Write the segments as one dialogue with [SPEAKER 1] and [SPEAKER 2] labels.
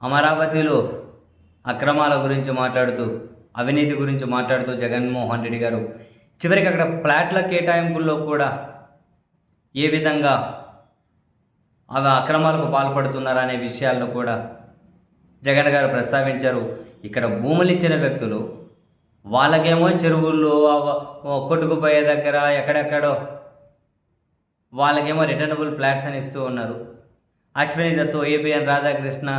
[SPEAKER 1] అమరావతిలో అక్రమాల గురించి మాట్లాడుతూ, అవినీతి గురించి మాట్లాడుతూ జగన్మోహన్ రెడ్డి గారు చివరికి అక్కడ ఫ్లాట్ల కేటాయింపుల్లో కూడా ఏ విధంగా అవి అక్రమాలకు పాల్పడుతున్నారనే విషయాలను కూడా జగన్ గారు ప్రస్తావించారు. ఇక్కడ భూములు ఇచ్చిన వ్యక్తులు వాళ్ళకేమో చెరువుల్లో కొట్టుకుపోయే దగ్గర ఎక్కడెక్కడో వాళ్ళకేమో రిటర్నబుల్ ఫ్లాట్స్ అని ఇస్తూ ఉన్నారు. అశ్విని దత్తు, ఏబిఎన్ రాధాకృష్ణ,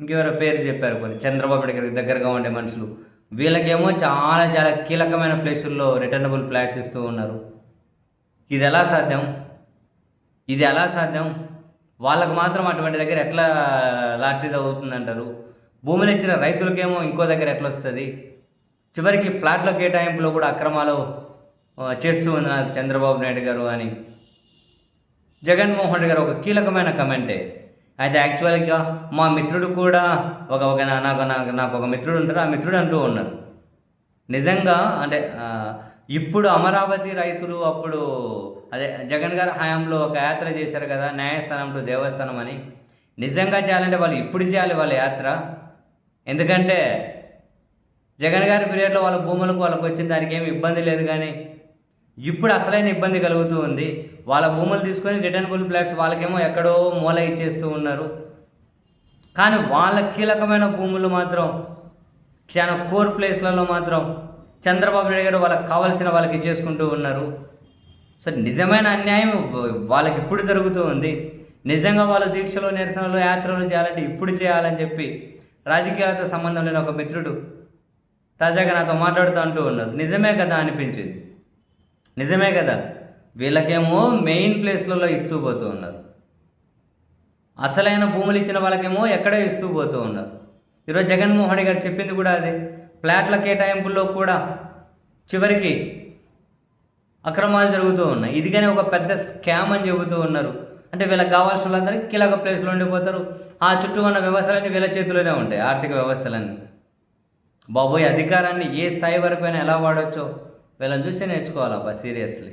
[SPEAKER 1] ఇంకెవరో పేరు చెప్పారు కొన్ని, చంద్రబాబు దగ్గరికి దగ్గరగా ఉండే మనుషులు, వీళ్ళకేమో చాలా చాలా కీలకమైన ప్లేసుల్లో రిటర్నబుల్ ఫ్లాట్స్ ఇస్తూ ఉన్నారు. ఇది ఎలా సాధ్యం? ఇది ఎలా సాధ్యం? వాళ్ళకు మాత్రం అటువంటి దగ్గర ఎట్లా లాటరీ అవుతుందంటారు? భూములు ఇచ్చిన రైతులకేమో ఇంకో దగ్గర ఎట్లా వస్తుంది? చివరికి ప్లాట్ల కేటాయింపులో కూడా అక్రమాలు చేస్తూ ఉన్నారు చంద్రబాబు నాయుడు గారు అని జగన్మోహన్ రెడ్డి గారు ఒక కీలకమైన కమెంటే. అయితే యాక్చువల్గా మా మిత్రుడు కూడా నాకు ఒక మిత్రుడు ఉంటారు, ఆ మిత్రుడు అంటూ ఉన్నారు, నిజంగా అంటే ఇప్పుడు అమరావతి రైతులు అప్పుడు అదే జగన్ గారి హయాంలో ఒక యాత్ర చేశారు కదా, న్యాయస్థానం టు దేవస్థానం అని. నిజంగా చేయాలంటే వాళ్ళు ఇప్పుడు చేయాలి వాళ్ళ యాత్ర. ఎందుకంటే జగన్ గారి పీరియడ్లో వాళ్ళ భూములకు వాళ్ళకు వచ్చిన దానికి ఏమి ఇబ్బంది లేదు, కానీ ఇప్పుడు అసలైన ఇబ్బంది కలుగుతూ ఉంది. వాళ్ళ భూములు తీసుకొని రిటర్నబుల్ ఫ్లాట్స్ వాళ్ళకేమో ఎక్కడో మూల ఇచ్చేస్తూ ఉన్నారు. కానీ వాళ్ళ కీలకమైన భూములు మాత్రం చాలా కోర్ ప్లేస్లలో మాత్రం చంద్రబాబు నాయుడు గారు వాళ్ళకి కావాల్సిన వాళ్ళకి ఇచ్చేసుకుంటూ ఉన్నారు. సో నిజమైన అన్యాయం వాళ్ళకి ఇప్పుడు జరుగుతూ ఉంది. నిజంగా వాళ్ళు దీక్షలు, నిరసనలు, యాత్రలు చేయాలంటే ఇప్పుడు చేయాలని చెప్పి రాజకీయాలతో సంబంధం లేని ఒక మిత్రుడు తాజాగా నాతో మాట్లాడుతూ అంటూ ఉన్నారు. నిజమే కదా అనిపించింది. నిజమే కదా, వీళ్ళకేమో మెయిన్ ప్లేస్లలో ఇస్తూ పోతూ ఉన్నారు, అసలైన భూములు ఇచ్చిన వాళ్ళకేమో ఎక్కడో ఇస్తూ పోతూ ఉన్నారు. ఈరోజు జగన్మోహన్ రెడ్డి గారు చెప్పింది కూడా అదే. ఫ్లాట్ల కేటాయింపుల్లో కూడా చివరికి అక్రమాలు జరుగుతూ ఉన్నాయి. ఇది కానీ ఒక పెద్ద స్కామ్ అని చెబుతూ ఉన్నారు. అంటే వీళ్ళకి కావాల్సిన వాళ్ళందరికీ కీలక ప్లేస్లో ఉండిపోతారు. ఆ చుట్టూ ఉన్న వ్యవస్థలన్నీ వీళ్ళ చేతిలోనే ఉంటాయి, ఆర్థిక వ్యవస్థలన్నీ. బాబోయ్, అధికారాన్ని ఏ స్థాయి వరకు అయినా ఎలా వాడవచ్చో వీళ్ళని చూసి నేర్చుకోవాలబ్బా, సీరియస్లీ.